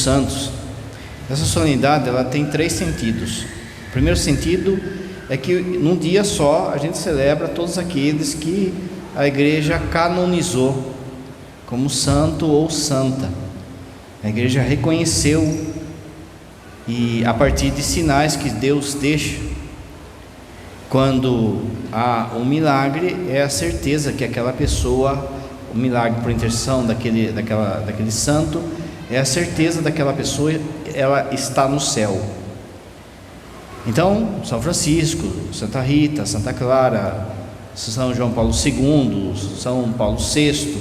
santos. Essa solenidade ela tem 3 sentidos. O primeiro sentido é que num dia só a gente celebra todos aqueles que a igreja canonizou como santo ou santa. A igreja reconheceu, e a partir de sinais que Deus deixa, quando há um milagre, é a certeza que aquela pessoa, o milagre por intercessão daquele santo, é a certeza daquela pessoa, ela está no céu. Então, São Francisco, Santa Rita, Santa Clara, São João Paulo II, São Paulo VI,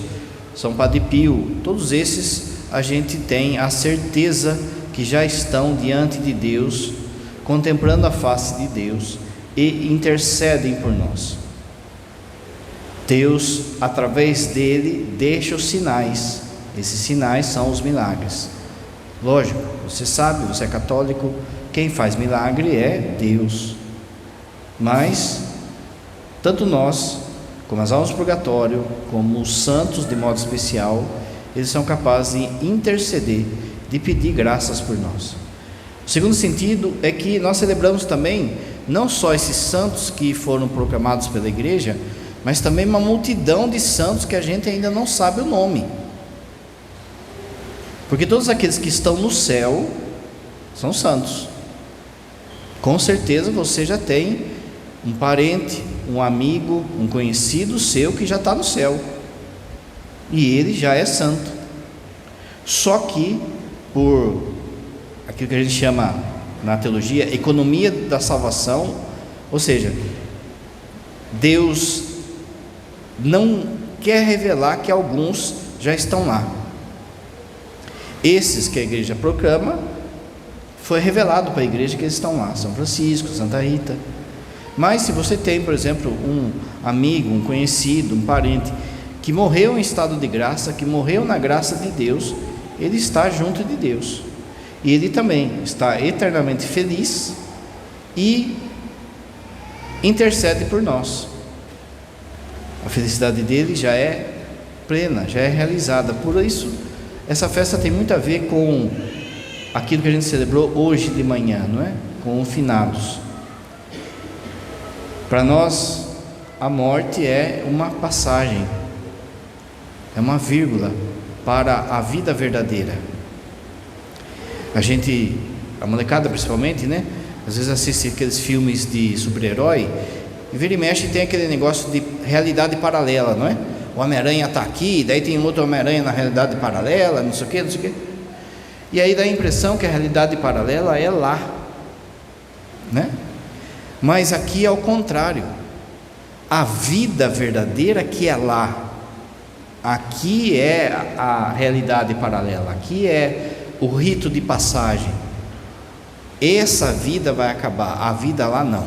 São Padre Pio, todos esses a gente tem a certeza que já estão diante de Deus, contemplando a face de Deus e intercedem por nós. Deus, através dele, deixa os sinais. Esses sinais são os milagres. Lógico, você sabe, você é católico, quem faz milagre é Deus. Mas tanto nós, como as almas do purgatório, como os santos de modo especial, eles são capazes de interceder, de pedir graças por nós. O segundo sentido é que nós celebramos também não só esses santos que foram proclamados pela igreja, mas também uma multidão de santos que a gente ainda não sabe o nome. Porque todos aqueles que estão no céu são santos. Com certeza você já tem um parente, um amigo, um conhecido seu que já está no céu, e ele já é santo. Só que por aquilo que a gente chama na teologia economia da salvação, ou seja, Deus não quer revelar que alguns já estão lá. Esses que a igreja proclama, foi revelado para a igreja que eles estão lá, São Francisco, Santa Rita. Mas se você tem, por exemplo, um amigo, um conhecido, um parente que morreu em estado de graça, que morreu na graça de Deus, ele está junto de Deus, e ele também está eternamente feliz e intercede por nós. A felicidade dele já é plena, já é realizada. Por isso, essa festa tem muito a ver com aquilo que a gente celebrou hoje de manhã, não é? Com os finados. Para nós, a morte é uma passagem, é uma vírgula para a vida verdadeira. A molecada principalmente, né? Às vezes assiste aqueles filmes de super-herói e vira e mexe tem aquele negócio de realidade paralela, não é? O Homem-Aranha está aqui, daí tem outro Homem-Aranha na realidade paralela, não sei o que, não sei o que. E aí dá a impressão que a realidade paralela é lá, né? Mas aqui é o contrário. A vida verdadeira que é lá. Aqui é a realidade paralela, aqui é o rito de passagem. Essa vida vai acabar, a vida lá não.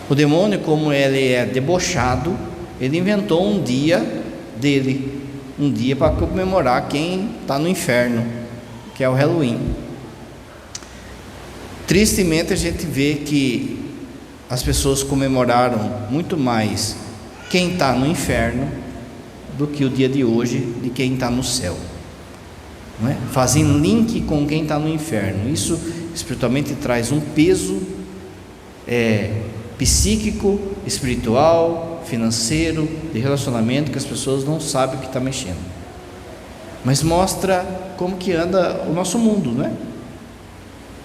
O demônio, como ele é debochado, ele inventou um dia dele, um dia para comemorar quem está no inferno, que é o Halloween. Tristemente a gente vê que as pessoas comemoraram muito mais quem está no inferno do que o dia de hoje de quem está no céu, não é? Fazem link com quem está no inferno. Isso espiritualmente traz um peso psíquico, espiritual, financeiro, de relacionamento, que as pessoas não sabem o que está mexendo. Mas mostra como que anda o nosso mundo, não é?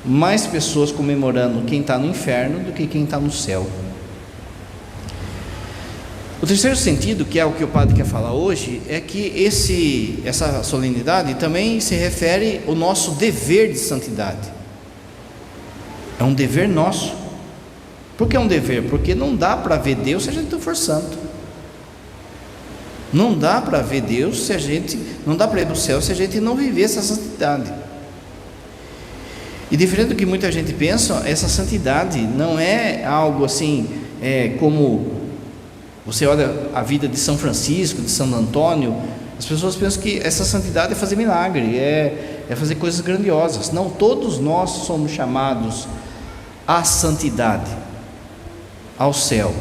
Mais pessoas comemorando quem está no inferno do que quem está no céu. O terceiro sentido, que é o que o padre quer falar hoje, é que essa solenidade também se refere ao nosso dever de santidade. É um dever nosso. Por que é um dever? Porque não dá para ver Deus se a gente não for santo. Não dá para ver Deus não dá para ir para o céu se a gente não viver essa santidade. E diferente do que muita gente pensa, essa santidade não é algo assim, como você olha a vida de São Francisco, de Santo Antônio. As pessoas pensam que essa santidade é fazer milagre, é fazer coisas grandiosas. Não, todos nós somos chamados à santidade, ao céu.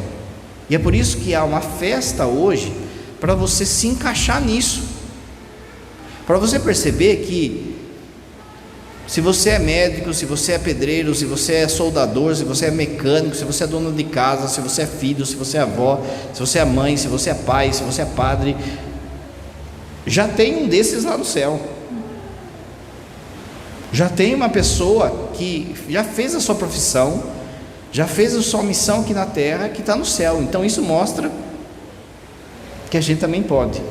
E é por isso que há uma festa hoje, para você se encaixar nisso. Para você perceber que, se você é médico, se você é pedreiro, se você é soldador, se você é mecânico, se você é dono de casa, se você é filho, se você é avó, se você é mãe, se você é pai, se você é padre, já tem um desses lá no céu. Já tem uma pessoa que já fez a sua profissão, já fez a sua missão aqui na terra, que está no céu. Então isso mostra que a gente também pode.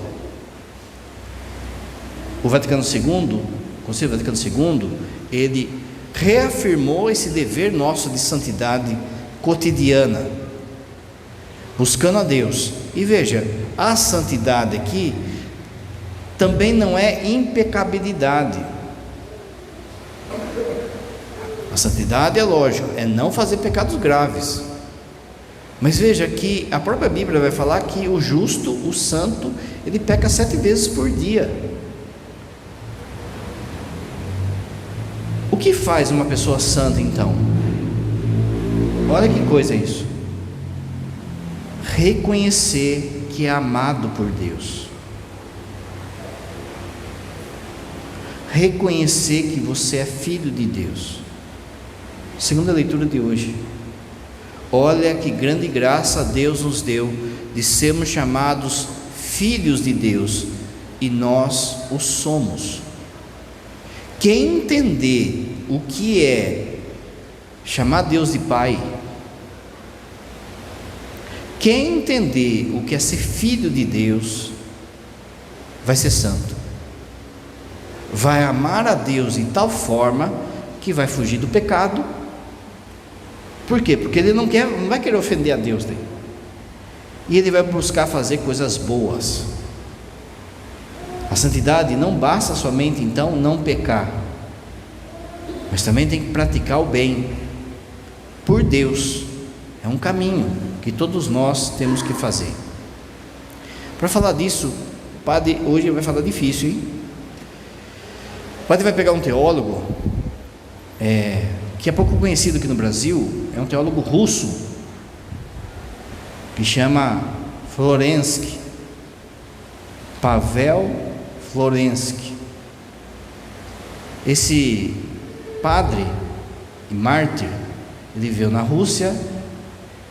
O Vaticano II, o Concílio Vaticano II, ele reafirmou esse dever nosso de santidade cotidiana, buscando a Deus. E veja, a santidade aqui também não é impecabilidade. A santidade, é lógico, é não fazer pecados graves. Mas veja que a própria Bíblia vai falar que o justo, o santo, ele peca 7 vezes por dia. O que faz uma pessoa santa então? Olha que coisa isso. Reconhecer que é amado por Deus. Reconhecer que você é filho de Deus. Segunda leitura de hoje. Olha que grande graça Deus nos deu de sermos chamados filhos de Deus, e nós o somos. Quem entender o que é chamar Deus de Pai, quem entender o que é ser filho de Deus, vai ser santo, vai amar a Deus de tal forma que vai fugir do pecado. Por quê? Porque ele não vai querer ofender a Deus daí. E ele vai buscar fazer coisas boas. A santidade não basta somente então não pecar, mas também tem que praticar o bem por Deus. É um caminho que todos nós temos que fazer. Para falar disso, o padre hoje vai falar difícil, hein? O padre vai pegar um teólogo que é pouco conhecido aqui no Brasil. É um teólogo russo que chama Florensky, Pavel Florensky. Esse padre e mártir, ele viveu na Rússia,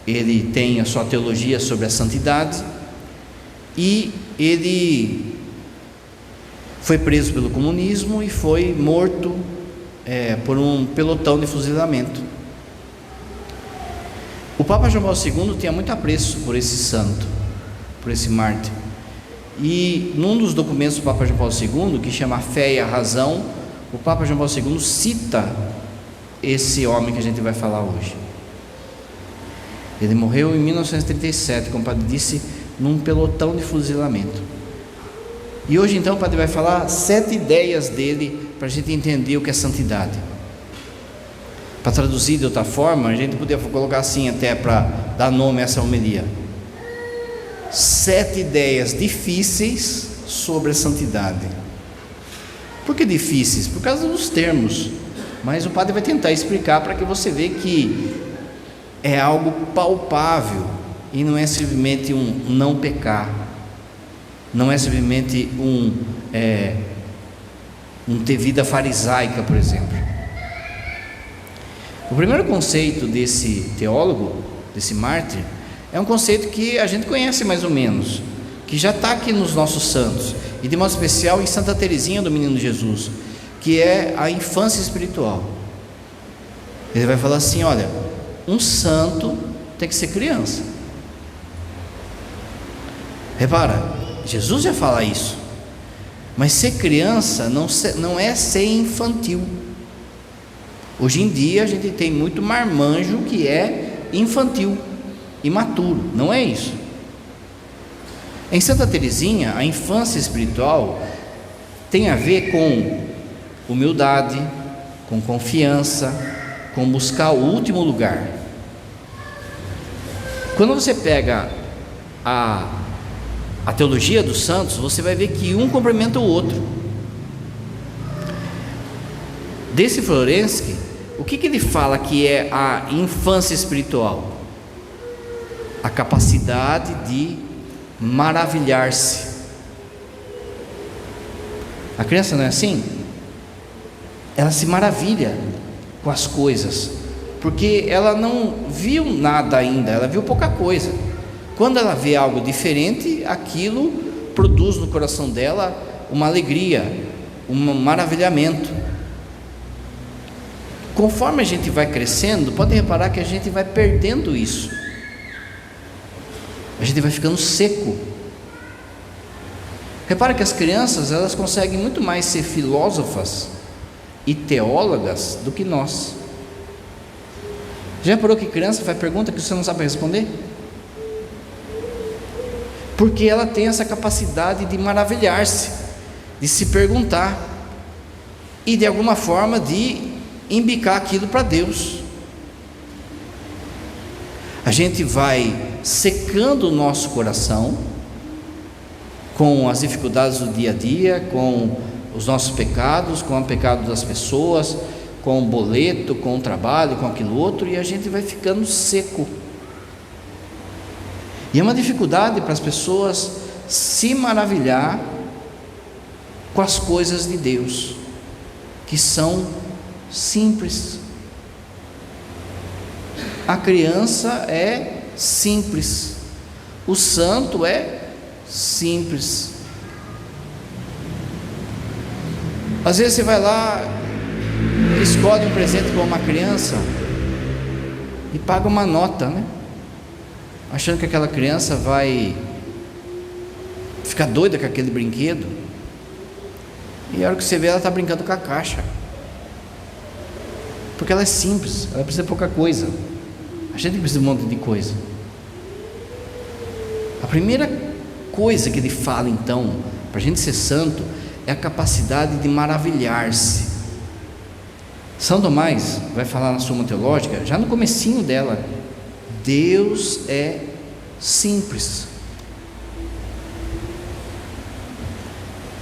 ele tem a sua teologia sobre a santidade, e ele foi preso pelo comunismo e foi morto por um pelotão de fuzilamento. O Papa João Paulo II tinha muito apreço por esse santo, por esse mártir. E num dos documentos do Papa João Paulo II, que chama A Fé e a Razão, o Papa João Paulo II cita esse homem que a gente vai falar hoje. Ele morreu em 1937, como o padre disse, num pelotão de fuzilamento. E hoje então o padre vai falar 7 ideias dele para a gente entender o que é santidade. Para traduzir de outra forma, a gente poderia colocar assim, até para dar nome a essa homilia: 7 ideias difíceis sobre a santidade. Por que difíceis? Por causa dos termos. Mas o padre vai tentar explicar para que você veja que é algo palpável e não é simplesmente um não pecar, não é simplesmente um ter vida farisaica, por exemplo. O primeiro conceito desse teólogo, desse mártir, é um conceito que a gente conhece mais ou menos, que já está aqui nos nossos santos, e de modo especial em Santa Teresinha do Menino Jesus, que é a infância espiritual. Ele vai falar assim: olha, um santo tem que ser criança. Repara, Jesus já fala isso, mas ser criança não é ser infantil. Hoje em dia a gente tem muito marmanjo que é infantil, imaturo. Não é isso. Em Santa Teresinha, a infância espiritual tem a ver com humildade, com confiança, com buscar o último lugar. Quando você pega a teologia dos santos, você vai ver que um complementa o outro. Desse Florensky, o que ele fala que é a infância espiritual? A capacidade de maravilhar-se, A criança não é assim? Ela se maravilha com as coisas, porque ela não viu nada ainda, ela viu pouca coisa. Quando ela vê algo diferente, aquilo produz no coração dela uma alegria, um maravilhamento. Conforme a gente vai crescendo, pode reparar que a gente vai perdendo isso, a gente vai ficando seco. Repara que as crianças, elas conseguem muito mais ser filósofas e teólogas do que nós. Já reparou que criança faz pergunta que você não sabe responder? Porque ela tem essa capacidade de maravilhar-se, de se perguntar e de alguma forma de embicar aquilo para Deus. A gente vai secando o nosso coração com as dificuldades do dia a dia, com os nossos pecados, com o pecado das pessoas, com o boleto, com o trabalho, com aquilo outro, e a gente vai ficando seco. E é uma dificuldade para as pessoas se maravilhar com as coisas de Deus, que são simples. A criança é simples, o santo é simples. Às vezes você vai lá, escolhe um presente para uma criança e paga uma nota, né? Achando que aquela criança vai ficar doida com aquele brinquedo, e a hora que você vê, ela está brincando com a caixa, porque ela é simples, ela precisa de pouca coisa. A gente precisa de um monte de coisa. A primeira coisa que ele fala então, para a gente ser santo, é a capacidade de maravilhar-se. São Tomás vai falar na Suma Teológica, já no comecinho dela: Deus é simples.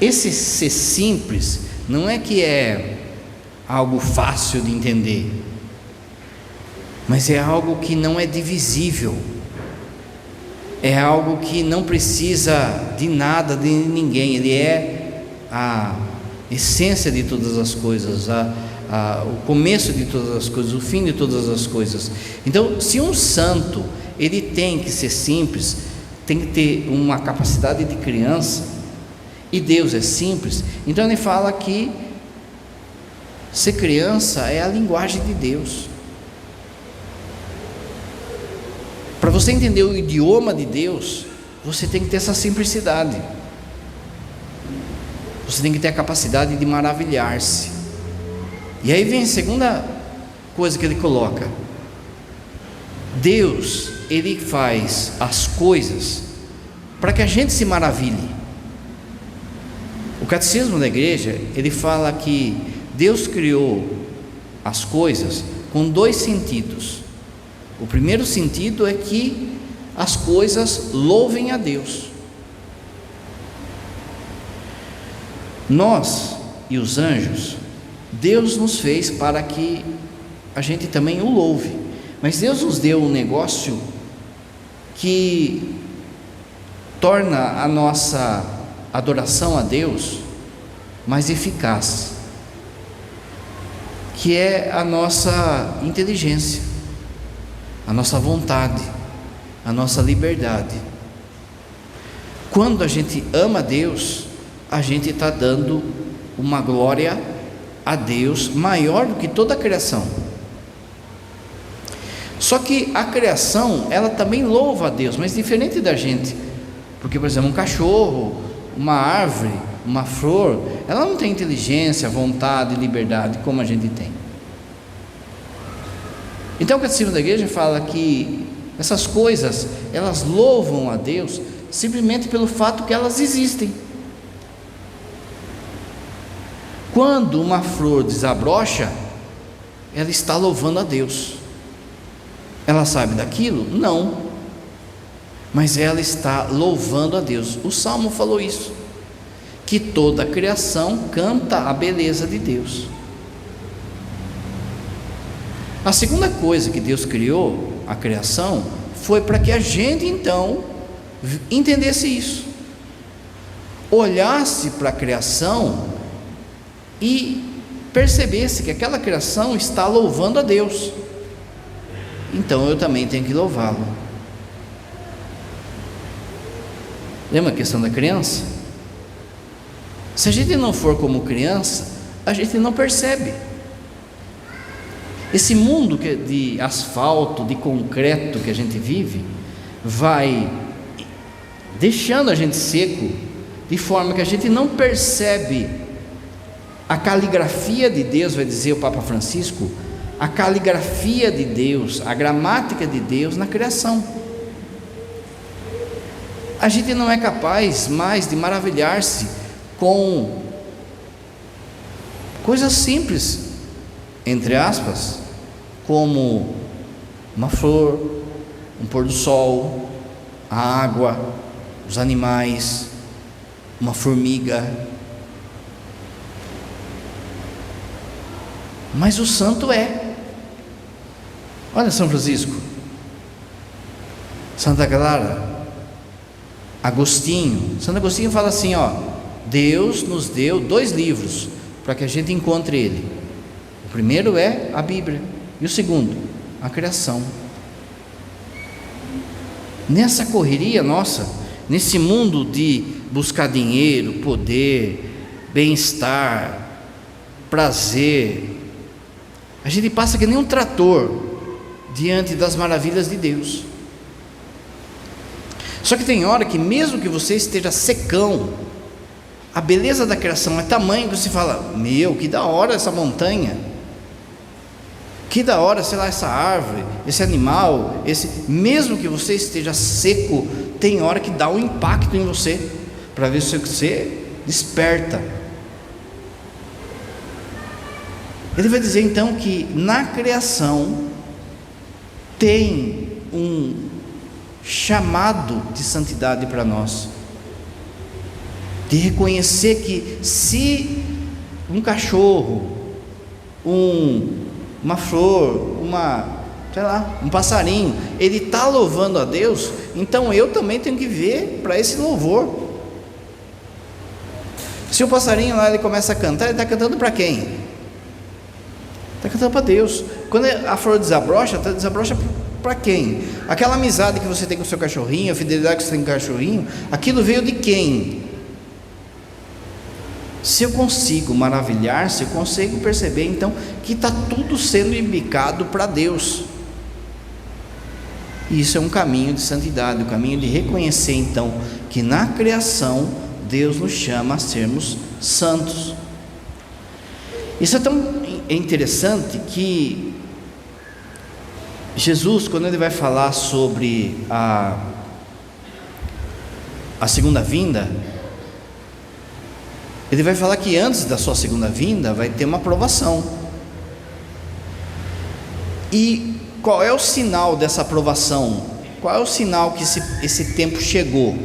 Esse ser simples não é que é algo fácil de entender, mas é algo que não é divisível, é algo que não precisa de nada, de ninguém. Ele é a essência de todas as coisas, o começo de todas as coisas, o fim de todas as coisas. Então, se um santo, ele tem que ser simples, tem que ter uma capacidade de criança, e Deus é simples, então ele fala que ser criança é a linguagem de Deus. Para você entender o idioma de Deus, você tem que ter essa simplicidade, você tem que ter a capacidade de maravilhar-se. E aí vem a segunda coisa que ele coloca: Deus, ele faz as coisas para que a gente se maravilhe. O catecismo da igreja, ele fala que Deus criou as coisas com dois sentidos. O primeiro sentido é que as coisas louvem a Deus. Nós e os anjos, Deus nos fez para que a gente também o louve, mas Deus nos deu um negócio que torna a nossa adoração a Deus mais eficaz, que é a nossa inteligência, a nossa vontade, a nossa liberdade. Quando a gente ama Deus, a gente está dando uma glória a Deus maior do que toda a criação. Só que a criação, ela também louva a Deus, mas diferente da gente, porque, por exemplo, um cachorro, uma árvore, uma flor, ela não tem inteligência, vontade, liberdade como a gente tem. Então o catecismo da igreja fala que essas coisas, elas louvam a Deus simplesmente pelo fato que elas existem. Quando uma flor desabrocha, ela está louvando a Deus. Ela sabe daquilo? Não. Mas ela está louvando a Deus. O Salmo falou isso, que toda a criação canta a beleza de Deus. A segunda coisa que Deus criou, a criação, foi para que a gente então entendesse isso, olhasse para a criação e percebesse que aquela criação está louvando a Deus, então eu também tenho que louvá-lo. Lembra a questão da criança? Se a gente não for como criança, a gente não percebe. Esse mundo de asfalto, de concreto que a gente vive, vai deixando a gente seco, de forma que a gente não percebe a caligrafia de Deus, vai dizer o Papa Francisco, a caligrafia de Deus, a gramática de Deus na criação. A gente não é capaz mais de maravilhar-se com coisas simples, entre aspas, como uma flor, um pôr do sol, a água, os animais, uma formiga. Mas o santo é. Olha São Francisco, Santa Clara, Agostinho. Santo Agostinho fala assim, Deus nos deu 2 livros para que a gente encontre Ele. O primeiro é a Bíblia e o segundo, a criação. Nessa correria nossa, nesse mundo de buscar dinheiro, poder, bem-estar, prazer, a gente passa que nem um trator diante das maravilhas de Deus. Só que tem hora que mesmo que você esteja secão, a beleza da criação é tamanho que você fala, que da hora essa montanha, que da hora, sei lá, essa árvore, esse animal, mesmo que você esteja seco, tem hora que dá um impacto em você, para ver se você desperta. Ele vai dizer então que na criação tem um chamado de santidade para nós, de reconhecer que se um cachorro, uma flor, um passarinho, ele está louvando a Deus, então eu também tenho que ver para esse louvor. Se o passarinho lá ele começa a cantar, ele está cantando para quem? Está cantando para Deus. Quando a flor desabrocha, desabrocha para quem? Aquela amizade que você tem com o seu cachorrinho, a fidelidade que você tem com o cachorrinho, aquilo veio de quem? Se eu consigo maravilhar, se eu consigo perceber então que está tudo sendo indicado para Deus, e isso é um caminho de santidade, um caminho de reconhecer então que na criação Deus nos chama a sermos santos. Isso é tão interessante que Jesus, quando ele vai falar sobre a segunda vinda, ele vai falar que antes da sua segunda vinda vai ter uma aprovação. E qual é o sinal dessa aprovação? Qual é o sinal que esse tempo chegou?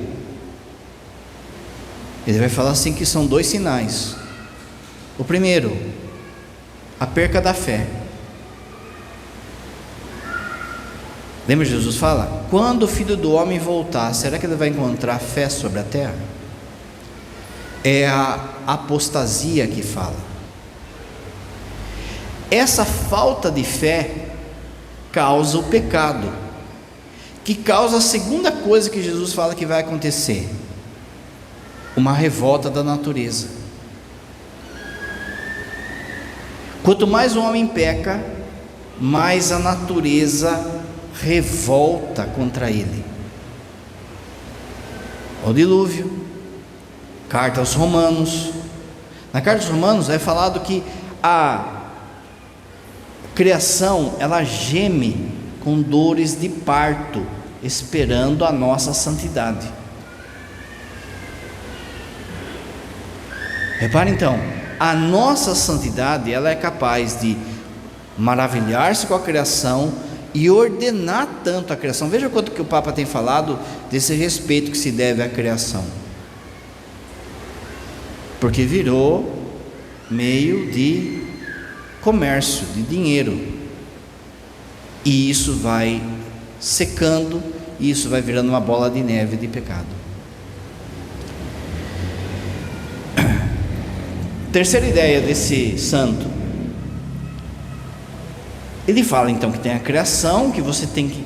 Ele vai falar assim que são 2 sinais. O primeiro, a perca da fé. Lembra Jesus fala? Quando o Filho do Homem voltar, será que ele vai encontrar fé sobre a terra? É a apostasia que fala. Essa falta de fé causa o pecado, que causa a segunda coisa que Jesus fala que vai acontecer: uma revolta da natureza. Quanto mais o homem peca, mais a natureza revolta contra ele. O dilúvio, carta aos Romanos. Na carta aos Romanos é falado que a criação ela geme com dores de parto, esperando a nossa santidade. Repare então, a nossa santidade ela é capaz de maravilhar-se com a criação e ordenar tanto a criação. Veja quanto que o Papa tem falado desse respeito que se deve à criação, porque virou meio de comércio, de dinheiro, e isso vai secando, e isso vai virando uma bola de neve de pecado. Terceira ideia desse santo, ele fala então que tem a criação, que você tem que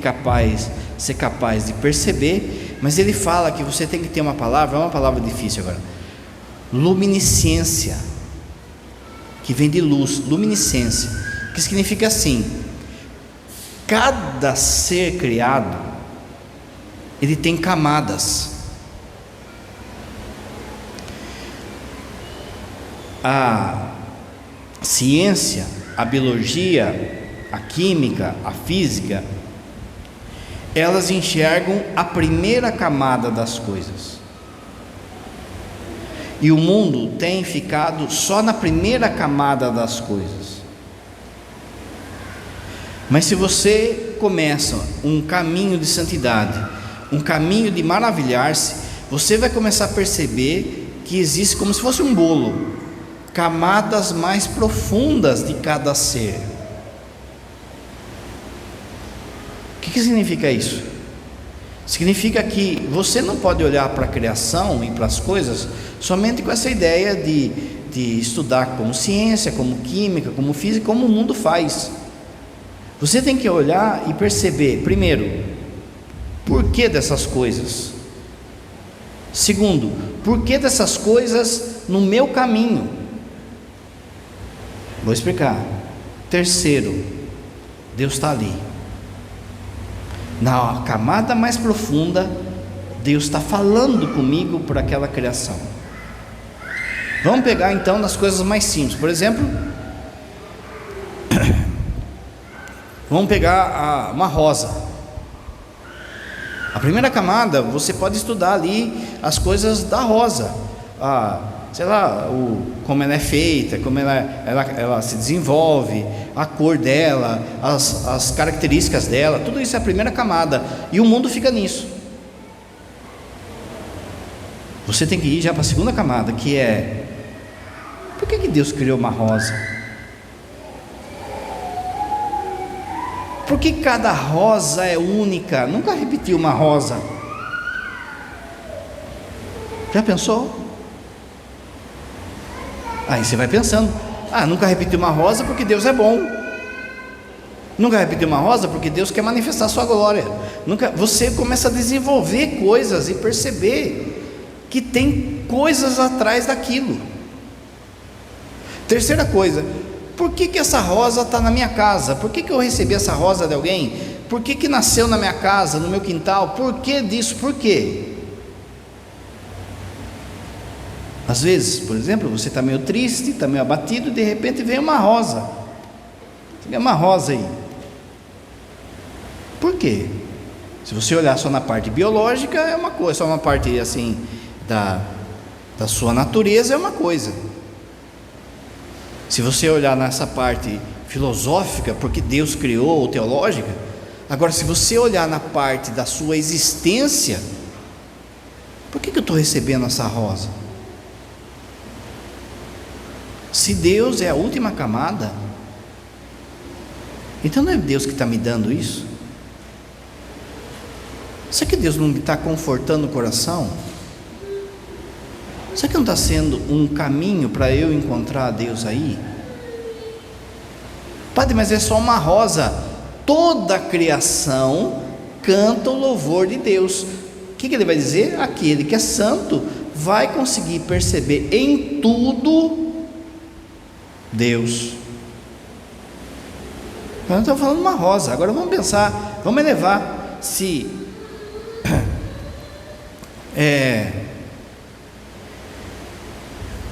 ser capaz de perceber, mas ele fala que você tem que ter uma palavra difícil agora, luminiscência, que vem de luz, luminiscência, que significa assim: cada ser criado, ele tem camadas. A ciência, a biologia, a química, a física, elas enxergam a primeira camada das coisas, e o mundo tem ficado só na primeira camada das coisas. Mas se você começa um caminho de santidade, um caminho de maravilhar-se, você vai começar a perceber que existe, como se fosse um bolo, camadas mais profundas de cada ser. O que significa isso? Significa que você não pode olhar para a criação e para as coisas somente com essa ideia de estudar como ciência, como química, como física, como o mundo faz. Você tem que olhar e perceber, primeiro, por que dessas coisas? Segundo, por que dessas coisas no meu caminho? Vou explicar. Terceiro, Deus está ali. Na camada mais profunda, Deus está falando comigo por aquela criação. Vamos pegar então nas coisas mais simples. Por exemplo, vamos pegar uma rosa. A primeira camada, você pode estudar ali as coisas da rosa, sei lá, como ela é feita, como ela se desenvolve, a cor dela, as características dela, tudo isso é a primeira camada, e o mundo fica nisso. Você tem que ir já para a segunda camada, que é: por que Deus criou uma rosa? Por que cada rosa é única? Nunca repetiu uma rosa. Já pensou? Aí você vai pensando: nunca repetiu uma rosa porque Deus é bom. Nunca repetiu uma rosa porque Deus quer manifestar a sua glória. Você começa a desenvolver coisas e perceber que tem coisas atrás daquilo. Terceira coisa: por que essa rosa está na minha casa? Por que eu recebi essa rosa de alguém? Por que nasceu na minha casa, no meu quintal? Por que disso? Por quê? Às vezes, por exemplo, você está meio triste, está meio abatido, e de repente vem uma rosa. Você vê uma rosa aí. Por quê? Se você olhar só na parte biológica, é uma coisa, só uma parte assim da sua natureza, é uma coisa. Se você olhar nessa parte filosófica, porque Deus criou, ou teológica, agora se você olhar na parte da sua existência, por que eu estou recebendo essa rosa? Se Deus é a última camada, então não é Deus que está me dando isso? Será que Deus não me está confortando o coração? Será que não está sendo um caminho para eu encontrar a Deus aí? Padre, mas é só uma rosa. Toda a criação canta o louvor de Deus. O que ele vai dizer? Aquele que é santo vai conseguir perceber em tudo Deus. Nós estamos falando de uma rosa. Agora vamos pensar, vamos elevar. Se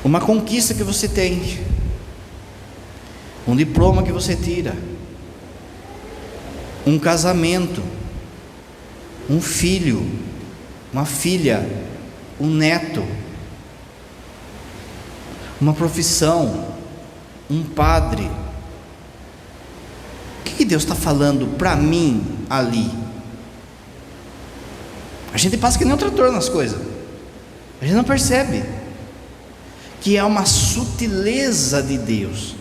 uma conquista que você tem, um diploma que você tira, um casamento, um filho, uma filha, um neto, uma profissão, um padre. O que Deus está falando para mim ali? A gente passa que nem um trator nas coisas, a gente não percebe que é uma sutileza de Deus.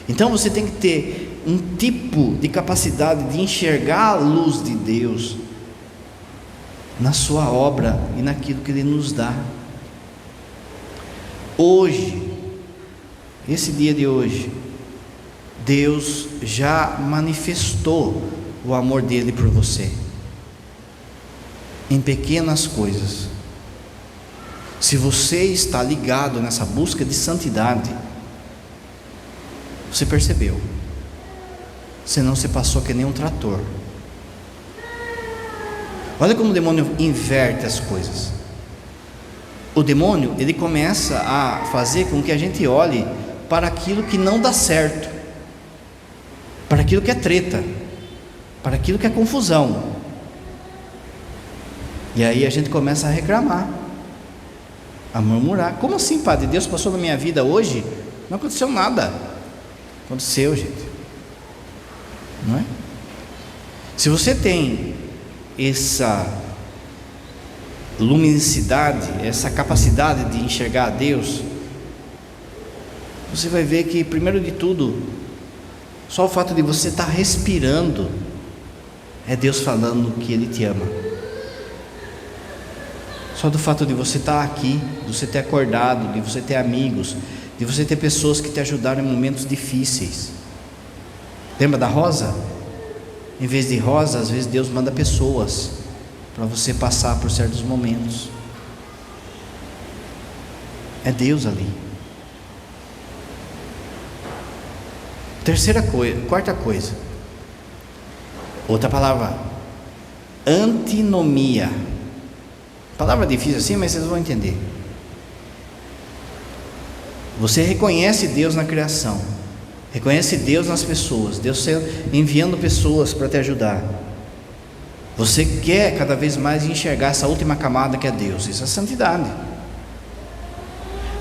Então você tem que ter um tipo de capacidade de enxergar a luz de Deus na sua obra e naquilo que Ele nos dá. Hoje esse dia de hoje, Deus já manifestou o amor dele por você, em pequenas coisas. Se você está ligado nessa busca de santidade, você percebeu, senão você passou que nem um trator. Olha como o demônio inverte as coisas. O demônio, ele começa a fazer com que a gente olhe para aquilo que não dá certo, para aquilo que é treta, para aquilo que é confusão. E aí a gente começa a reclamar, a murmurar. Como assim, padre? Deus passou na minha vida hoje? Não aconteceu nada. Aconteceu, gente. Não é? Se você tem essa luminosidade, essa capacidade de enxergar a Deus, você vai ver que, primeiro de tudo, só o fato de você estar respirando é Deus falando que Ele te ama. Só do fato de você estar aqui, de você ter acordado, de você ter amigos, de você ter pessoas que te ajudaram em momentos difíceis. Lembra da rosa? Em vez de rosa, às vezes Deus manda pessoas para você passar por certos momentos. É Deus ali. Quarta coisa, outra palavra, antinomia. Palavra difícil assim, mas vocês vão entender. Você reconhece Deus na criação, reconhece Deus nas pessoas, Deus enviando pessoas para te ajudar. Você quer cada vez mais enxergar essa última camada que é Deus, isso é santidade.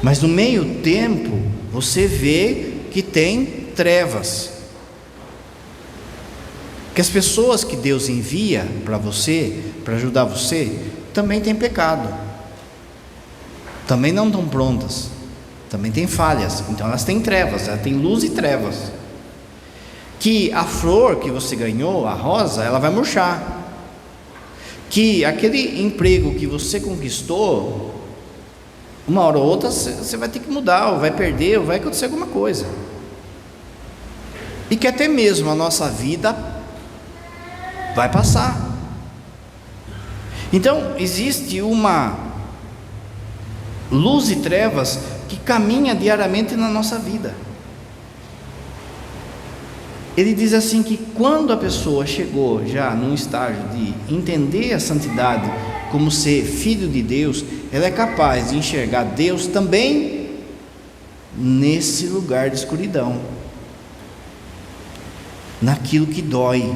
Mas no meio tempo, você vê que tem trevas, que as pessoas que Deus envia para você, para ajudar você, também tem pecado, também não estão prontas, também tem falhas. Então elas têm trevas, elas têm luz e trevas. Que a flor que você ganhou, a rosa, ela vai murchar. Que aquele emprego que você conquistou, uma hora ou outra você vai ter que mudar, ou vai perder, ou vai acontecer alguma coisa. E que até mesmo a nossa vida vai passar. Então existe uma luz e trevas que caminha diariamente na nossa vida. Ele diz assim que quando a pessoa chegou já num estágio de entender a santidade como ser filho de Deus, ela é capaz de enxergar Deus também nesse lugar de escuridão, naquilo que dói,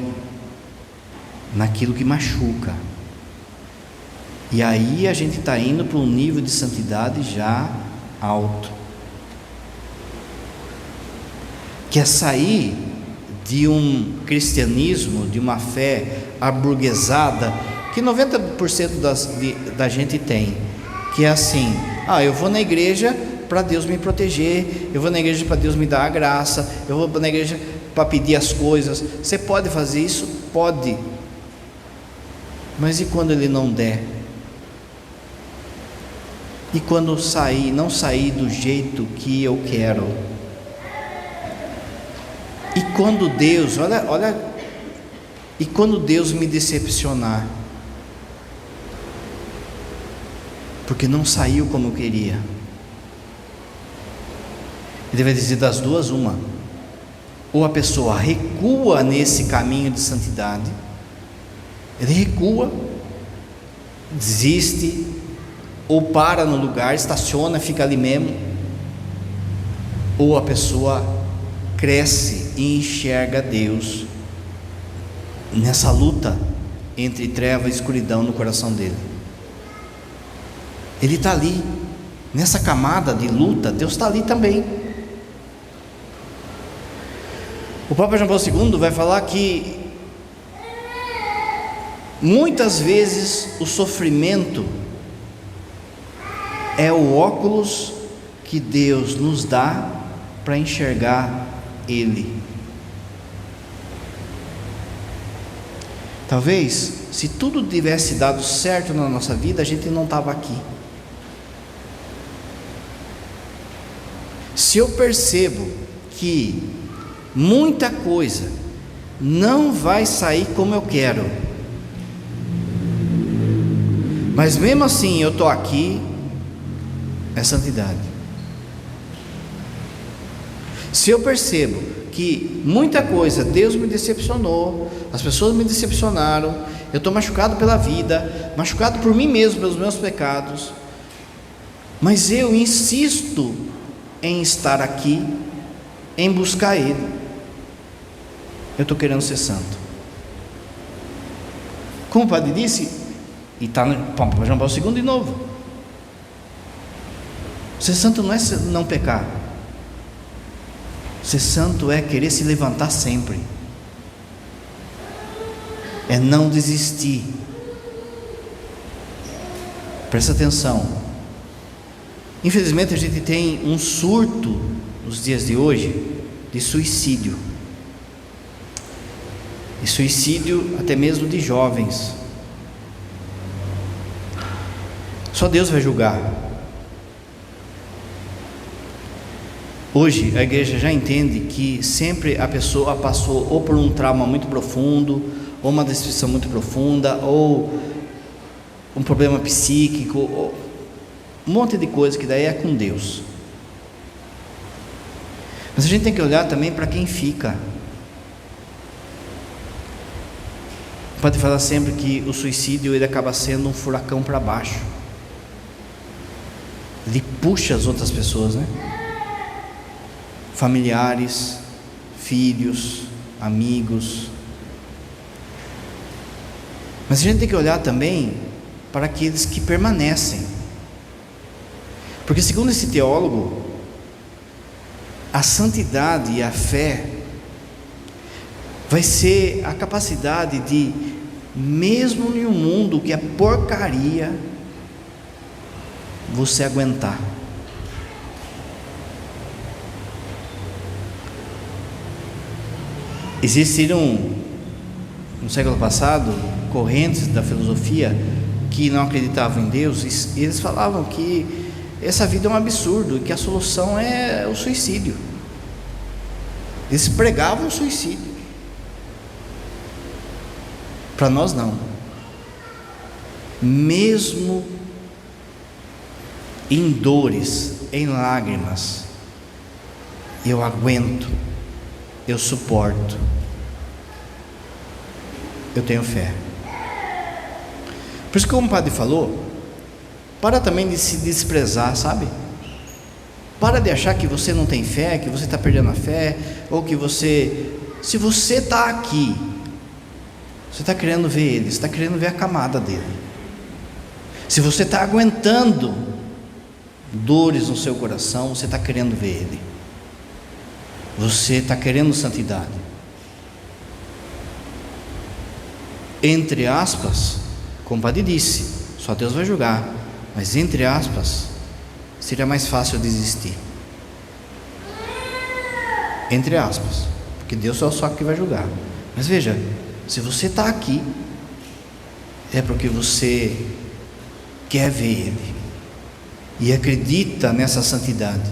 naquilo que machuca. E aí a gente está indo para um nível de santidade já alto, que é sair de um cristianismo, de uma fé aburguesada, que 90% da gente tem, que é assim: eu vou na igreja para Deus me proteger, eu vou na igreja para Deus me dar a graça, eu vou na igreja para pedir as coisas. Você pode fazer isso? Pode, mas e quando Ele não der? E quando não sair do jeito que eu quero? E quando Deus, e quando Deus me decepcionar, porque não saiu como eu queria? Ele vai dizer das duas uma: ou a pessoa recua nesse caminho de santidade, ele recua, desiste, ou para no lugar, estaciona, fica ali mesmo, ou a pessoa cresce e enxerga Deus nessa luta entre treva e escuridão no coração dele. Ele está ali, nessa camada de luta, Deus está ali também. O Papa João Paulo II vai falar que muitas vezes o sofrimento é o óculos que Deus nos dá para enxergar Ele. Talvez, se tudo tivesse dado certo na nossa vida, a gente não estava aqui. Se eu percebo que muita coisa não vai sair como eu quero, mas mesmo assim eu estou aqui, é santidade. Se eu percebo que muita coisa Deus me decepcionou, as pessoas me decepcionaram, eu estou machucado pela vida, machucado por mim mesmo, pelos meus pecados, mas eu insisto em estar aqui, em buscar Ele, eu estou querendo ser santo. Como o padre disse, e está no João Paulo II de novo, ser santo não é não pecar, ser santo é querer se levantar sempre, é não desistir. Presta atenção, infelizmente a gente tem um surto nos dias de hoje de suicídio, e suicídio até mesmo de jovens. Só Deus vai julgar. Hoje a igreja já entende que sempre a pessoa passou ou por um trauma muito profundo, ou uma decepção muito profunda, ou um problema psíquico, ou um monte de coisa que daí é com Deus. Mas a gente tem que olhar também para quem fica. Pode falar sempre que o suicídio ele acaba sendo um furacão para baixo. Ele puxa as outras pessoas, né? Familiares, filhos, amigos. Mas a gente tem que olhar também para aqueles que permanecem, porque segundo esse teólogo, a santidade e a fé vai ser a capacidade de, mesmo em um mundo que é porcaria, você aguentar. Existiram no século passado correntes da filosofia que não acreditavam em Deus, e eles falavam que essa vida é um absurdo e que a solução é o suicídio. Eles pregavam o suicídio. Para nós não. Mesmo em dores, em lágrimas, eu aguento, eu suporto, eu tenho fé. Por isso que, como o padre falou, para também de se desprezar, sabe? Para de achar que você não tem fé, que você está perdendo a fé, ou que você, se você está aqui, você está querendo ver Ele, você está querendo ver a camada dele. Se você está aguentando dores no seu coração, você está querendo ver Ele, você está querendo santidade. Entre aspas, como o padre disse, só Deus vai julgar, mas entre aspas, seria mais fácil desistir. Entre aspas, porque Deus é o só que vai julgar. Mas veja, se você está aqui, é porque você quer ver Ele e acredita nessa santidade.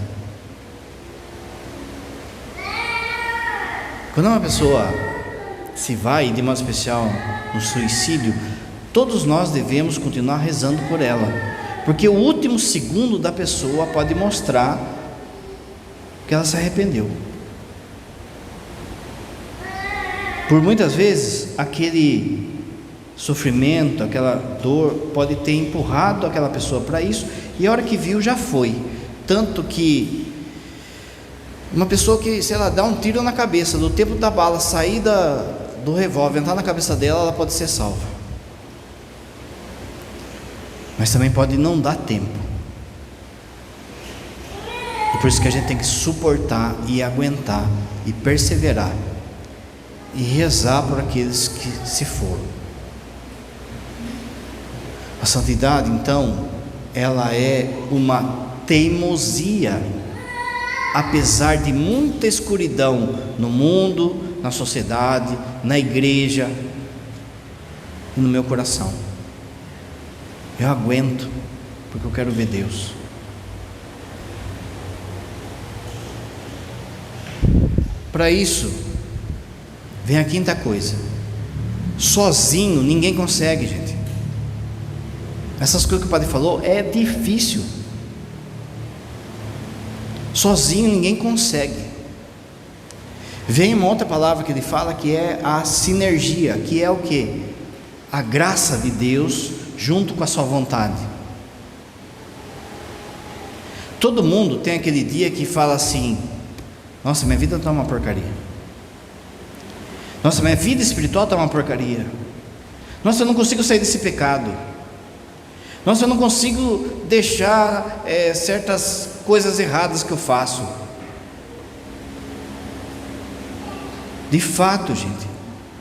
Quando uma pessoa se vai, de modo especial no suicídio, todos nós devemos continuar rezando por ela, porque o último segundo da pessoa pode mostrar que ela se arrependeu. Por muitas vezes aquele sofrimento, aquela dor pode ter empurrado aquela pessoa para isso, e a hora que viu já foi. Tanto que uma pessoa que, sei lá, dá um tiro na cabeça, do tempo da bala sair do revólver, entrar na cabeça dela, ela pode ser salva. Mas também pode não dar tempo. E por isso que a gente tem que suportar e aguentar e perseverar e rezar por aqueles que se foram. A santidade, então, ela é uma teimosia, apesar de muita escuridão no mundo, na sociedade, na igreja e no meu coração. Eu aguento, porque eu quero ver Deus. Para isso, vem a quinta coisa: sozinho ninguém consegue, gente. Essas coisas que o padre falou é difícil. Sozinho ninguém consegue. Vem uma outra palavra que ele fala, que é a sinergia, que é o quê? A graça de Deus junto com a sua vontade. Todo mundo tem aquele dia que fala assim: nossa, minha vida está uma porcaria. Nossa, minha vida espiritual está uma porcaria. Nossa, eu não consigo sair desse pecado. Nossa, eu não consigo deixar certas coisas erradas que eu faço. De fato, gente,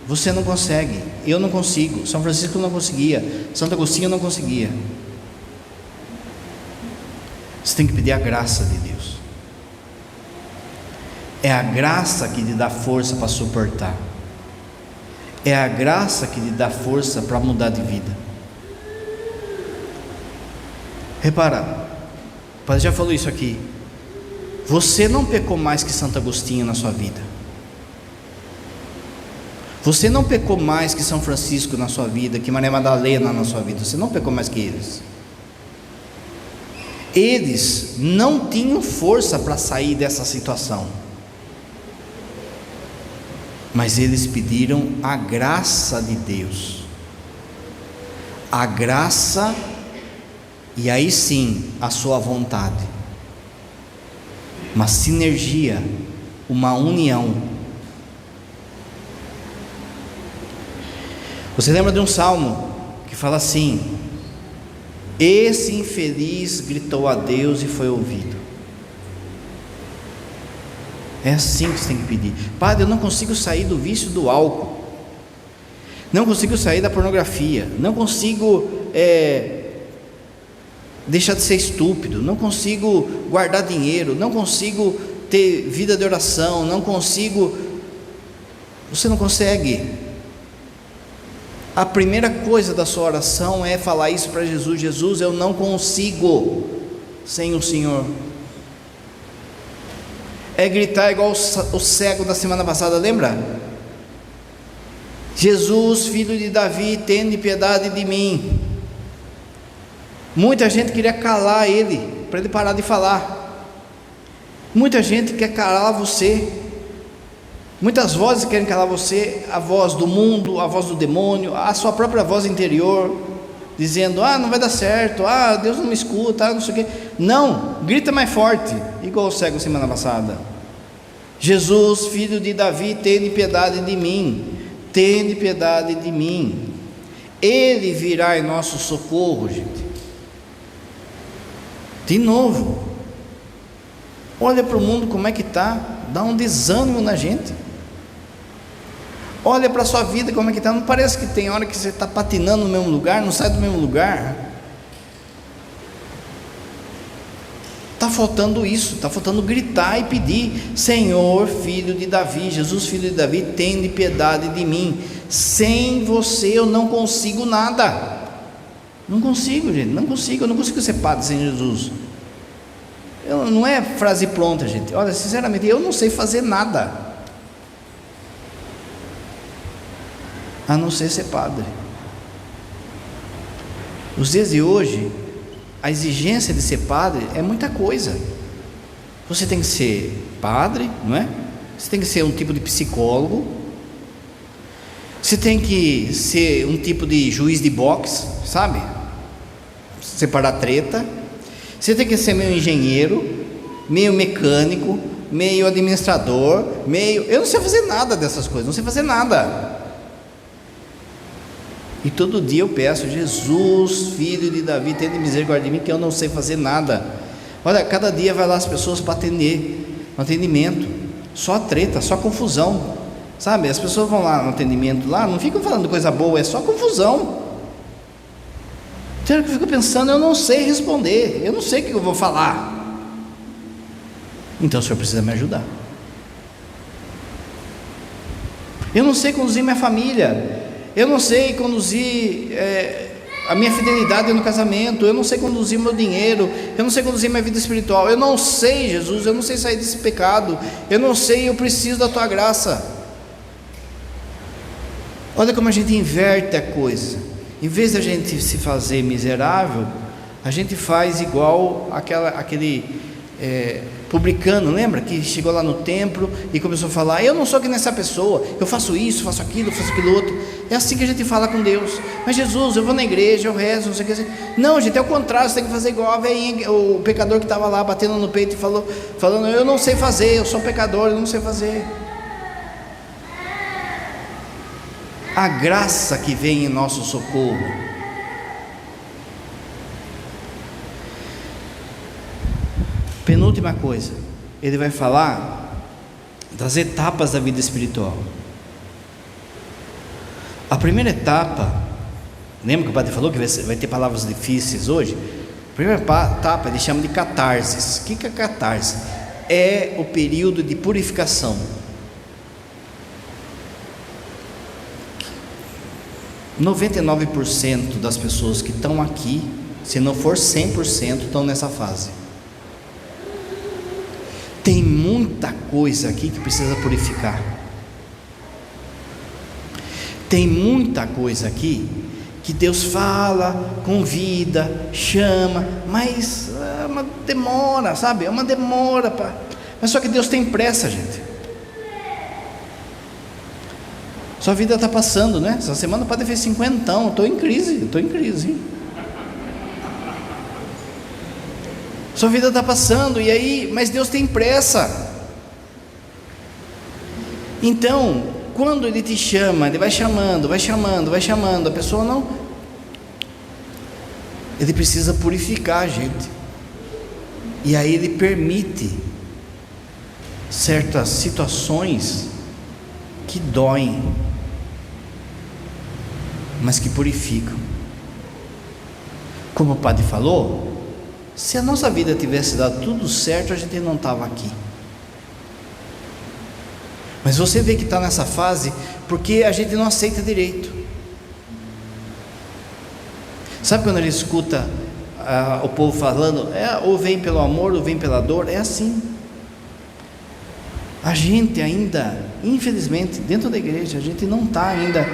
você não consegue. Eu não consigo. São Francisco não conseguia. Santo Agostinho não conseguia. Você tem que pedir a graça de Deus. É a graça que lhe dá força para suportar. É a graça que lhe dá força para mudar de vida. Repara, o padre já falou isso aqui. Você não pecou mais que Santo Agostinho na sua vida. Você não pecou mais que São Francisco na sua vida, que Maria Madalena na sua vida. Você não pecou mais que eles. Eles não tinham força para sair dessa situação, mas eles pediram a graça de Deus. A graça, e aí sim a sua vontade. Uma sinergia, uma união. Você lembra de um salmo que fala assim: esse infeliz gritou a Deus e foi ouvido. É assim que você tem que pedir. Padre, eu não consigo sair do vício do álcool, não consigo sair da pornografia, não consigo deixar de ser estúpido, não consigo guardar dinheiro, não consigo ter vida de oração, não consigo. Você não consegue. A primeira coisa da sua oração é falar isso para Jesus: Jesus, eu não consigo sem o Senhor. É gritar igual o cego da semana passada, lembra? Jesus, filho de Davi, tende piedade de mim. Muita gente queria calar ele, para ele parar de falar. Muita gente quer calar você. Muitas vozes querem calar você: a voz do mundo, a voz do demônio, a sua própria voz interior, dizendo: não vai dar certo, Deus não me escuta, não sei o quê. Não, grita mais forte, igual o cego semana passada: Jesus, filho de Davi, tende piedade de mim, tende piedade de mim. Ele virá em nosso socorro, gente. De novo, olha para o mundo como é que está, dá um desânimo na gente. Olha para a sua vida como é que está. Não parece que tem hora que você está patinando no mesmo lugar, não sai do mesmo lugar? Está faltando isso, está faltando gritar e pedir: Senhor, filho de Davi, Jesus, filho de Davi, tende piedade de mim. Sem você eu não consigo nada. Não consigo, gente, não consigo. Eu não consigo ser padre sem Jesus. Não é frase pronta, gente. Olha, sinceramente, eu não sei fazer nada a não ser padre. Os dias de hoje, a exigência de ser padre é muita coisa. Você tem que ser padre, não é? Você tem que ser um tipo de psicólogo. Você tem que ser um tipo de juiz de boxe, sabe? Separar treta. Você tem que ser meio engenheiro, meio mecânico, meio administrador, eu não sei fazer nada dessas coisas, não sei fazer nada. E todo dia eu peço: Jesus, filho de Davi, tenha misericórdia de mim, que eu não sei fazer nada. Olha, cada dia vai lá as pessoas para atender, no atendimento, só treta, só confusão, sabe? As pessoas vão lá no atendimento, lá não ficam falando coisa boa, é só confusão. Então eu fico pensando: eu não sei responder, eu não sei o que eu vou falar. Então o senhor precisa me ajudar. Eu não sei conduzir minha família, eu não sei conduzir a minha fidelidade no casamento, eu não sei conduzir meu dinheiro, eu não sei conduzir minha vida espiritual, eu não sei, Jesus, eu não sei sair desse pecado, eu não sei, eu preciso da tua graça. Olha como a gente inverte a coisa. Em vez de a gente se fazer miserável, a gente faz igual aquele publicano, lembra? Que chegou lá no templo e começou a falar: eu não sou que nessa pessoa, eu faço isso, faço aquilo outro. É assim que a gente fala com Deus. Mas Jesus, eu vou na igreja, eu rezo, não sei o que. Não, gente, é o contrário, você tem que fazer igual a velhinha, o pecador que estava lá batendo no peito e falando: eu não sei fazer, eu sou pecador, eu não sei fazer. A graça que vem em nosso socorro. Penúltima coisa, ele vai falar das etapas da vida espiritual. A primeira etapa, lembra que o padre falou que vai ter palavras difíceis hoje? A primeira etapa ele chama de catarse. O que é catarse? É o período de purificação. 99% das pessoas que estão aqui, se não for 100%, estão nessa fase. Tem muita coisa aqui que precisa purificar. Tem muita coisa aqui que Deus fala, convida, chama, mas é uma demora, sabe? É uma demora, mas só que Deus tem pressa, gente. Sua vida está passando, né? Essa semana o padre fez 50, eu estou em crise. Sua vida está passando, e aí, mas Deus tem pressa. Então, quando Ele te chama, Ele vai chamando, a pessoa não. Ele precisa purificar a gente. E aí Ele permite certas situações que doem, mas que purificam. Como o padre falou, se a nossa vida tivesse dado tudo certo, a gente não estava aqui. Mas você vê que está nessa fase porque a gente não aceita direito. Sabe quando ele escuta o povo falando, ou vem pelo amor, ou vem pela dor? É assim. A gente ainda, infelizmente, dentro da igreja, a gente não está ainda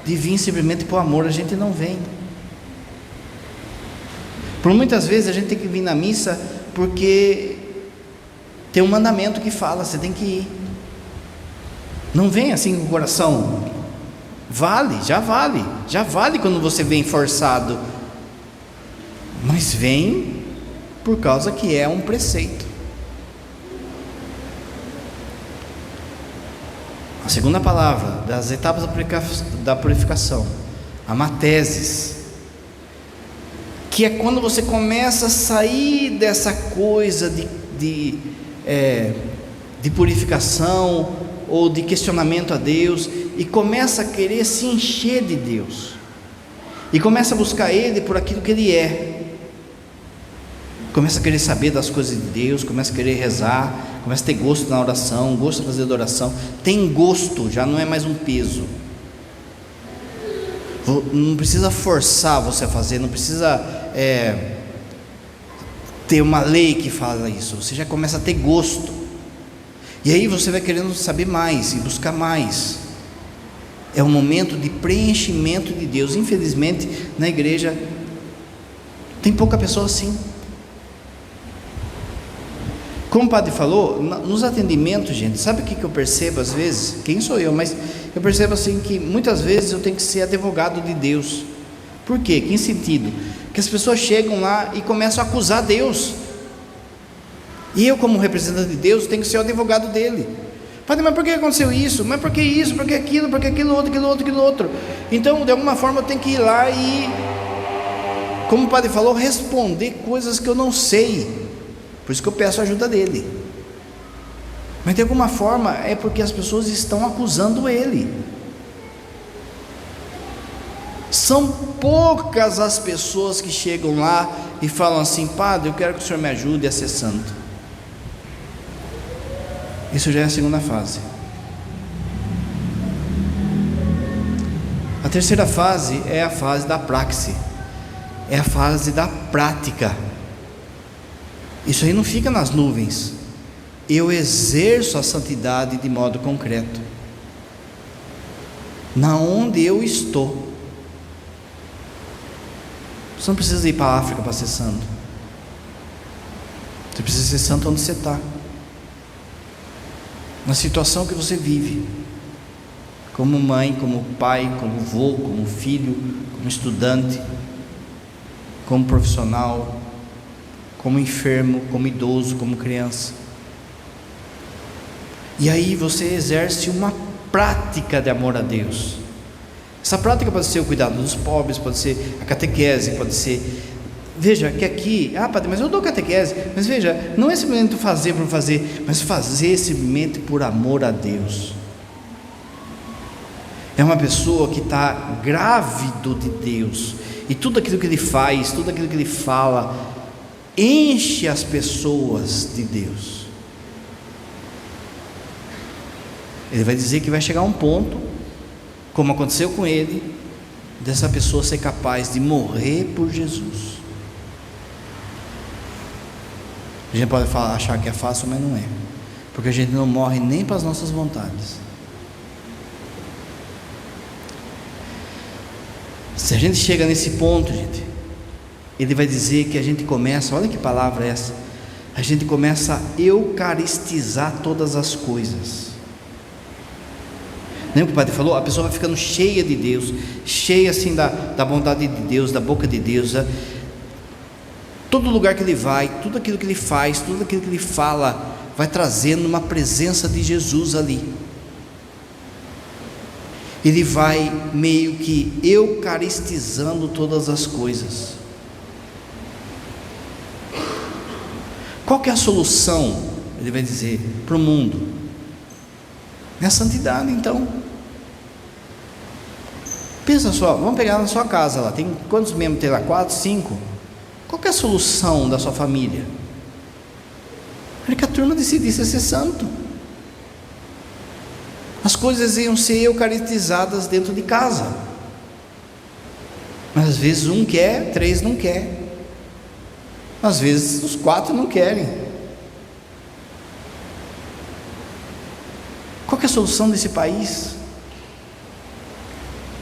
de vir simplesmente por amor, a gente não vem. Por muitas vezes a gente tem que vir na missa porque tem um mandamento que fala, você tem que ir. Não vem assim com o coração. Já vale quando você vem forçado, mas vem por causa que é um preceito. A segunda palavra das etapas da purificação, a mateses, que é quando você começa a sair dessa coisa de purificação ou de questionamento a Deus e começa a querer se encher de Deus e começa a buscar Ele por aquilo que Ele é. Começa a querer saber das coisas de Deus, começa a querer rezar, começa a ter gosto na oração, gosto de fazer adoração, tem gosto, já não é mais um peso. Não precisa forçar você a fazer, não precisa ter uma lei que fala isso, você já começa a ter gosto, e aí você vai querendo saber mais e buscar mais. É um momento de preenchimento de Deus. Infelizmente na igreja tem pouca pessoa assim. Como o padre falou, nos atendimentos, gente, sabe o que eu percebo às vezes? Quem sou eu? Mas eu percebo assim que muitas vezes eu tenho que ser advogado de Deus. Por quê? Que sentido? Que as pessoas chegam lá e começam a acusar Deus, e eu, como representante de Deus, tenho que ser o advogado dele. Padre, mas por que aconteceu isso? Mas por que isso? Por que aquilo? Por que aquilo outro? Então, de alguma forma eu tenho que ir lá e, como o padre falou, responder coisas que eu não sei. Por isso que eu peço a ajuda dele. Mas de alguma forma é porque as pessoas estão acusando ele. São poucas as pessoas que chegam lá e falam assim: padre, eu quero que o senhor me ajude a ser santo. Isso já é a segunda fase. A terceira fase é a fase da praxe. é a fase da prática. Isso aí não fica nas nuvens. Eu exerço a santidade de modo concreto, na onde eu estou. Você não precisa ir para a África para ser santo. Você precisa ser santo onde você está, na situação que você vive, como mãe, como pai, como avô, como filho, como estudante, como profissional, como enfermo, como idoso, como criança. E aí você exerce uma prática de amor a Deus. Essa prática pode ser o cuidado dos pobres, pode ser a catequese, pode ser... Veja que aqui, padre, mas eu dou catequese, mas veja, não é simplesmente fazer por fazer, mas fazer simplesmente por amor a Deus. É uma pessoa que está grávido de Deus, e tudo aquilo que ele faz, tudo aquilo que ele fala, enche as pessoas de Deus. Ele vai dizer que vai chegar a um ponto, como aconteceu com ele, dessa pessoa ser capaz de morrer por Jesus. A gente pode achar que é fácil, mas não é, porque a gente não morre nem para as nossas vontades. Se a gente chega nesse ponto, gente, ele vai dizer que a gente começa, olha que palavra é essa, a gente começa a eucaristizar todas as coisas. Lembra que o padre falou? A pessoa vai ficando cheia de Deus, cheia assim da bondade de Deus, da boca de Deus. Todo lugar que ele vai, tudo aquilo que ele faz, tudo aquilo que ele fala, vai trazendo uma presença de Jesus ali. Ele vai meio que eucaristizando todas as coisas. Qual que é a solução, ele vai dizer, para o mundo? É a santidade. Então pensa só, vamos pegar na sua casa lá, tem quantos membros tem lá? 4, 5? Qual que é a solução da sua família? É que a turma decidisse ser santo. As coisas iam ser eucaristizadas dentro de casa, mas às vezes um quer, 3 não quer, às vezes os 4 não querem. Qual que é a solução desse país?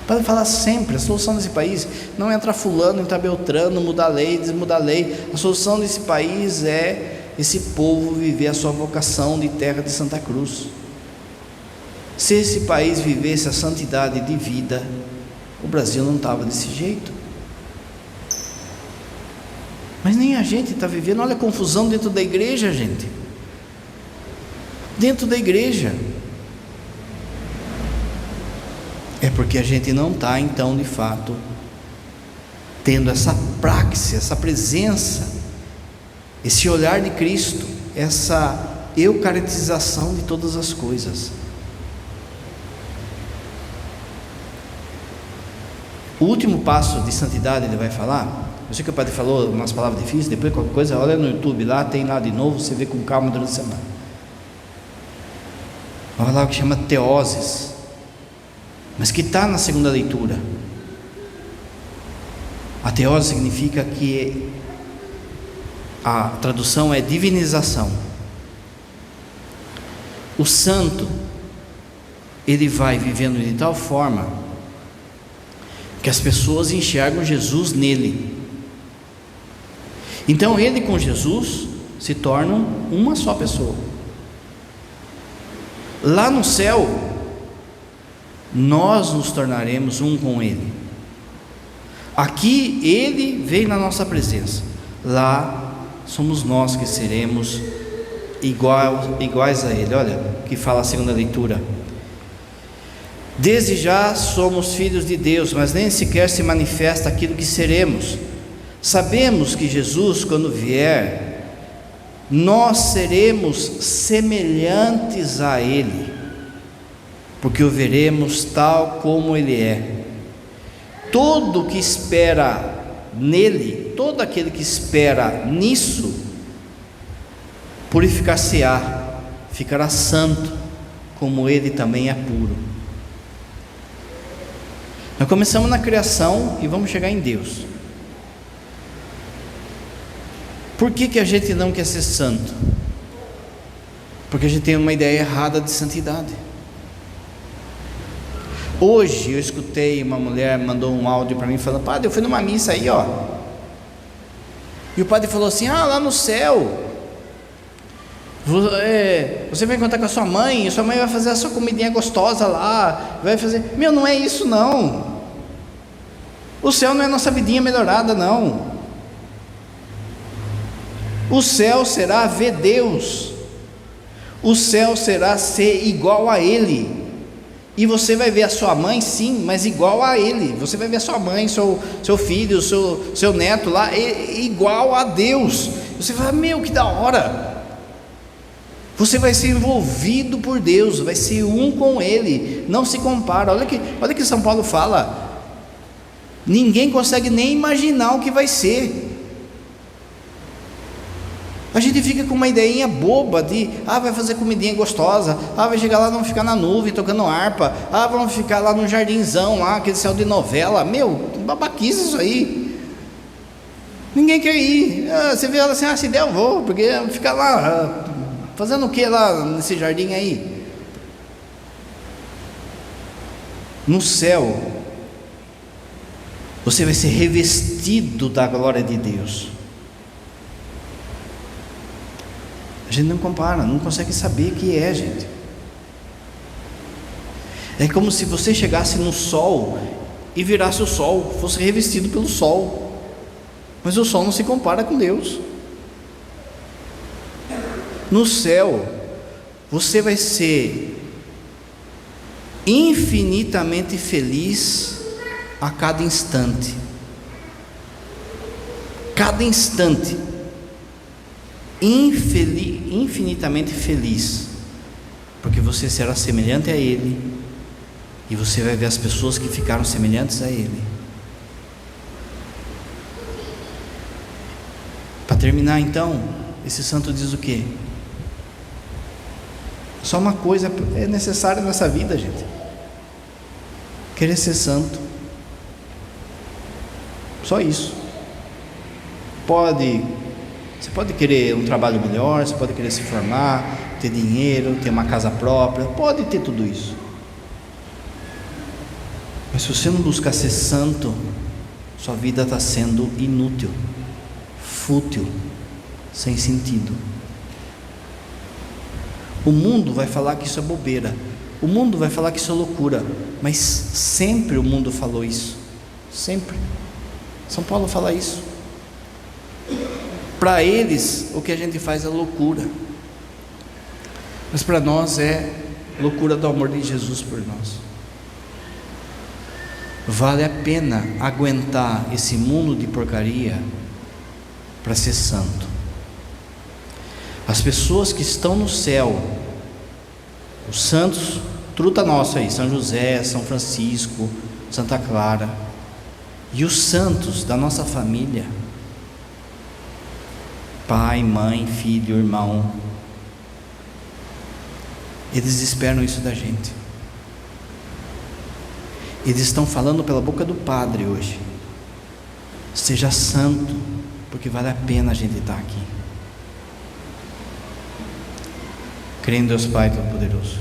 Para falar sempre, a solução desse país não é entrar fulano, entrar beltrano, mudar lei, desmudar lei. A solução desse país é esse povo viver a sua vocação de terra de Santa Cruz. Se esse país vivesse a santidade de vida, o Brasil não estava desse jeito. Mas nem a gente está vivendo. Olha a confusão dentro da igreja, gente. Dentro da igreja. É porque a gente não está, então, de fato, tendo essa praxis, essa presença, esse olhar de Cristo, essa eucaristização de todas as coisas. O último passo de santidade ele vai falar. Eu sei que o padre falou umas palavras difíceis, depois qualquer coisa, olha no YouTube lá, tem lá de novo, você vê com calma durante a semana. Vai falar o que chama teoses, mas que está na segunda leitura. A teose significa que a tradução é divinização. O santo, ele vai vivendo de tal forma que as pessoas enxergam Jesus nele. Então ele com Jesus se tornam uma só pessoa. Lá no céu, nós nos tornaremos um com ele. Aqui ele vem na nossa presença, lá somos nós que seremos iguais a ele. Olha o que fala a segunda leitura: desde já somos filhos de Deus, mas nem sequer se manifesta aquilo que seremos. Sabemos que Jesus, quando vier, nós seremos semelhantes a ele, porque o veremos tal como ele é. Todo que espera nele, todo aquele que espera nisso, purificar-se-á, ficará santo, como ele também é puro. Nós começamos na criação e vamos chegar em Deus. Por que a gente não quer ser santo? Porque a gente tem uma ideia errada de santidade. Hoje eu escutei uma mulher, mandou um áudio para mim falando: padre, eu fui numa missa aí, ó. E o padre falou assim: lá no céu, você vai encontrar com a sua mãe vai fazer a sua comidinha gostosa lá, vai fazer. Meu, não é isso não. O céu não é nossa vidinha melhorada, não. O céu será ver Deus. O céu será ser igual a Ele. E você vai ver a sua mãe, sim, mas igual a Ele. Você vai ver a sua mãe, seu filho, seu neto lá, igual a Deus. Você vai, meu, que da hora. Você vai ser envolvido por Deus, vai ser um com Ele. Não se compara. Olha que São Paulo fala: ninguém consegue nem imaginar o que vai ser. A gente fica com uma ideinha boba de, vai fazer comidinha gostosa, vai chegar lá, vamos ficar na nuvem tocando harpa, vamos ficar lá no jardinzão lá, aquele céu de novela. Meu, babaquice isso aí. Ninguém quer ir. Você vê ela assim: se der eu vou, porque ficar lá, fazendo o que lá nesse jardim aí? No céu, você vai ser revestido da glória de Deus. A gente não compara, não consegue saber o que é, gente. É como se você chegasse no sol e virasse o sol, fosse revestido pelo sol. Mas o sol não se compara com Deus. No céu, você vai ser infinitamente feliz a cada instante. Cada instante. Infinitamente feliz, porque você será semelhante a Ele, e você vai ver as pessoas que ficaram semelhantes a Ele. Para terminar então, esse santo diz o quê? Só uma coisa é necessária nessa vida, gente: querer ser santo. Só isso. Você pode querer um trabalho melhor, você pode querer se formar, ter dinheiro, ter uma casa própria, pode ter tudo isso. Mas se você não buscar ser santo, sua vida está sendo inútil, fútil, sem sentido. O mundo vai falar que isso é bobeira, o mundo vai falar que isso é loucura, mas sempre o mundo falou isso, sempre. São Paulo fala isso. Para eles, o que a gente faz é loucura, mas para nós é loucura do amor de Jesus por nós. Vale a pena aguentar esse mundo de porcaria para ser santo. As pessoas que estão no céu, os santos, truta nossa aí, São José, São Francisco, Santa Clara, e os santos da nossa família, pai, mãe, filho, irmão, eles esperam isso da gente. Eles estão falando pela boca do Padre hoje: seja santo, porque vale a pena a gente estar aqui. Creio em Deus Pai Todo-Poderoso,